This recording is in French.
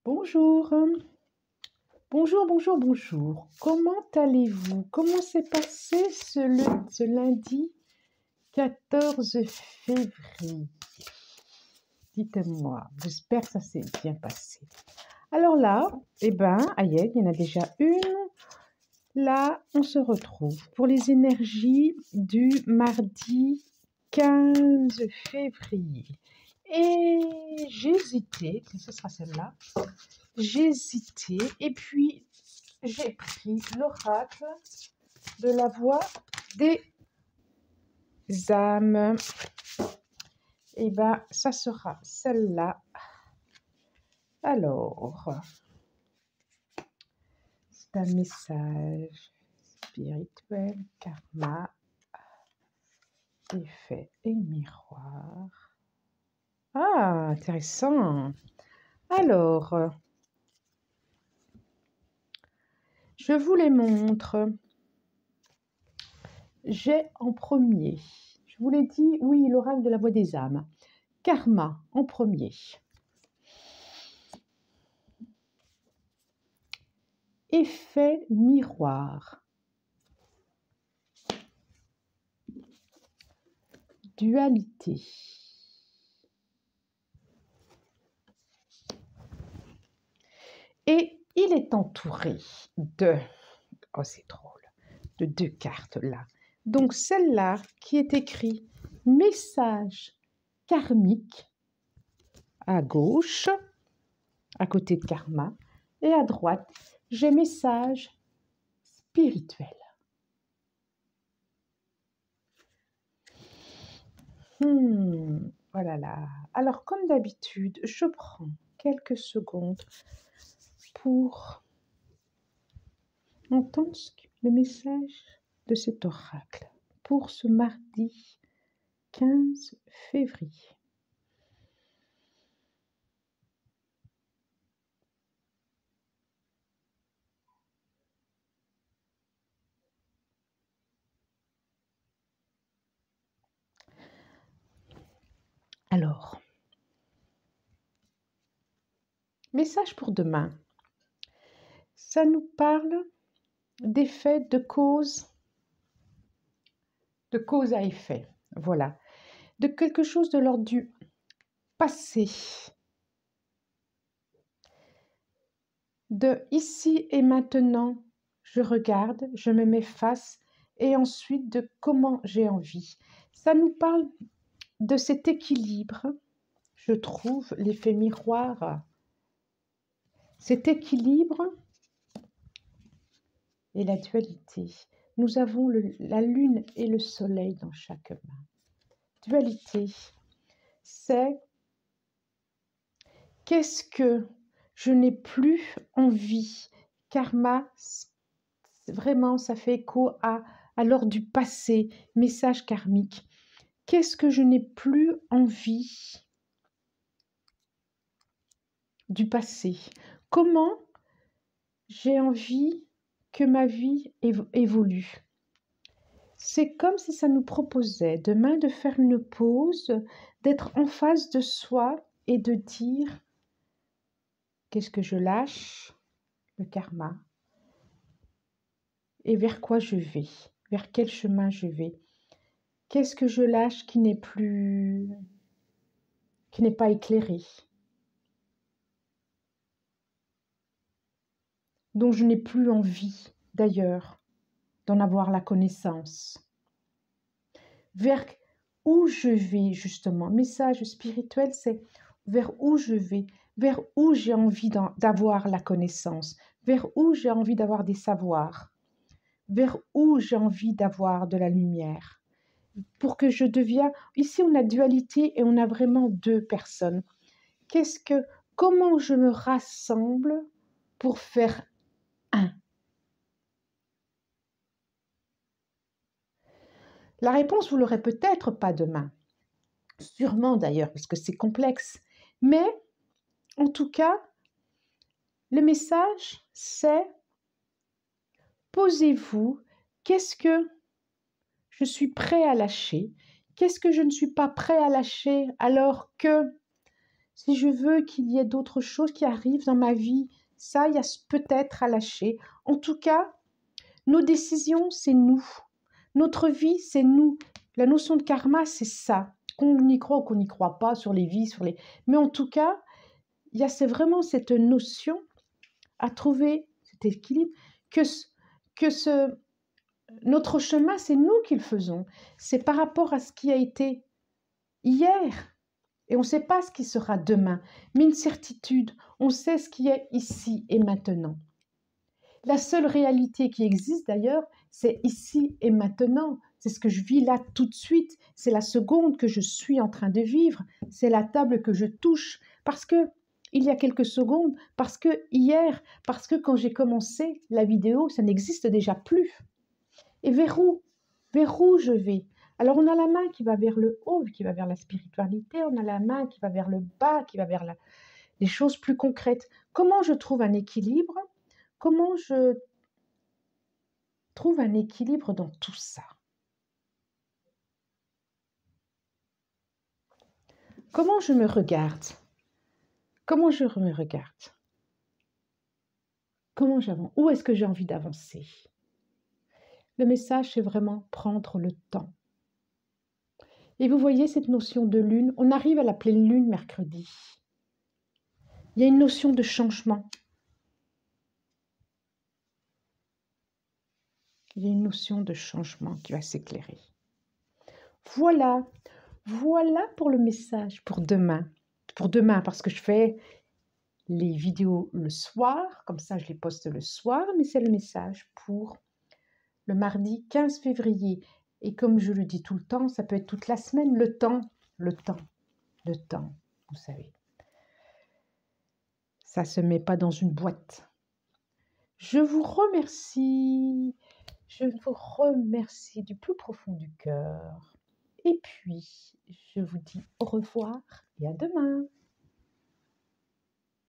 Bonjour, bonjour. Comment allez-vous? Comment s'est passé ce lundi 14 février? Dites-moi, j'espère que ça s'est bien passé. Alors là, aïe, il y en a déjà une. Là, on se retrouve pour les énergies du mardi 15 février. Et j'ai hésité, ce sera celle-là. J'ai hésité et puis j'ai pris l'oracle de la voix des âmes. Et ça sera celle-là. Alors, c'est un message spirituel, karma, effet et miroir. Ah, intéressant. Alors, je vous les montre. J'ai en premier, je vous l'ai dit, oui, l'oracle de la voix des âmes. Karma en premier. Effet miroir. Dualité. Et il est entouré de, oh c'est drôle, de deux cartes là. Donc celle-là qui est écrit message karmique à gauche, à côté de karma, et à droite, j'ai message spirituel. Oh là là. Alors comme d'habitude, je prends quelques secondes pour entendre le message de cet oracle pour ce mardi 15 février. Alors, message pour demain. Ça nous parle d'effet de cause à effet. Voilà. De quelque chose de l'ordre du passé. De ici et maintenant, je regarde, je me mets face et ensuite de comment j'ai envie. Ça nous parle de cet équilibre, je trouve, l'effet miroir. Cet équilibre et la dualité. Nous avons la lune et le soleil dans chaque main. Dualité, c'est qu'est-ce que je n'ai plus envie. Karma, vraiment, ça fait écho à l'ordre du passé, message karmique. Qu'est-ce que je n'ai plus envie du passé? Comment j'ai envie que ma vie évolue? C'est comme si ça nous proposait demain de faire une pause, d'être en face de soi et de dire qu'est-ce que je lâche, le karma, et vers quoi je vais, vers quel chemin je vais. Qu'est-ce que je lâche qui n'est pas éclairé, dont je n'ai plus envie d'ailleurs d'en avoir la connaissance. Vers où je vais justement, message spirituel, c'est vers où je vais, vers où j'ai envie d'avoir la connaissance, vers où j'ai envie d'avoir des savoirs, vers où j'ai envie d'avoir de la lumière. Pour que je devienne... Ici, on a dualité et on a vraiment deux personnes. Comment je me rassemble pour faire un? La réponse, vous l'aurez peut-être pas demain. Sûrement d'ailleurs, parce que c'est complexe. Mais, en tout cas, le message, c'est posez-vous, qu'est-ce que je suis prêt à lâcher? Qu'est-ce que je ne suis pas prêt à lâcher alors que si je veux qu'il y ait d'autres choses qui arrivent dans ma vie, ça, il y a peut-être à lâcher. En tout cas, nos décisions, c'est nous. Notre vie, c'est nous. La notion de karma, c'est ça. Qu'on y croit ou qu'on n'y croit pas sur les vies, sur les... Mais en tout cas, c'est vraiment cette notion à trouver, cet équilibre, que notre chemin, c'est nous qui le faisons. C'est par rapport à ce qui a été hier. Et on ne sait pas ce qui sera demain. Mais une certitude, on sait ce qui est ici et maintenant. La seule réalité qui existe d'ailleurs, c'est ici et maintenant. C'est ce que je vis là tout de suite. C'est la seconde que je suis en train de vivre. C'est la table que je touche. Parce que il y a quelques secondes, parce que hier, parce que quand j'ai commencé la vidéo, ça n'existe déjà plus. Et vers où je vais? Alors on a la main qui va vers le haut, qui va vers la spiritualité. On a la main qui va vers le bas, qui va vers les choses plus concrètes. Comment je trouve un équilibre? Comment je trouve un équilibre dans tout ça? Comment je me regarde? Comment je me regarde? Comment j'avance? Où est-ce que j'ai envie d'avancer? Le message, c'est vraiment prendre le temps. Et vous voyez cette notion de lune, on arrive à la pleine lune mercredi. Il y a une notion de changement. Il y a une notion de changement qui va s'éclairer. Voilà pour le message pour demain. Pour demain, parce que je fais les vidéos le soir, comme ça je les poste le soir, mais c'est le message pour le mardi 15 février. Et comme je le dis tout le temps, ça peut être toute la semaine, le temps, vous savez. Ça ne se met pas dans une boîte. Je vous remercie du plus profond du cœur. Et puis, je vous dis au revoir et à demain.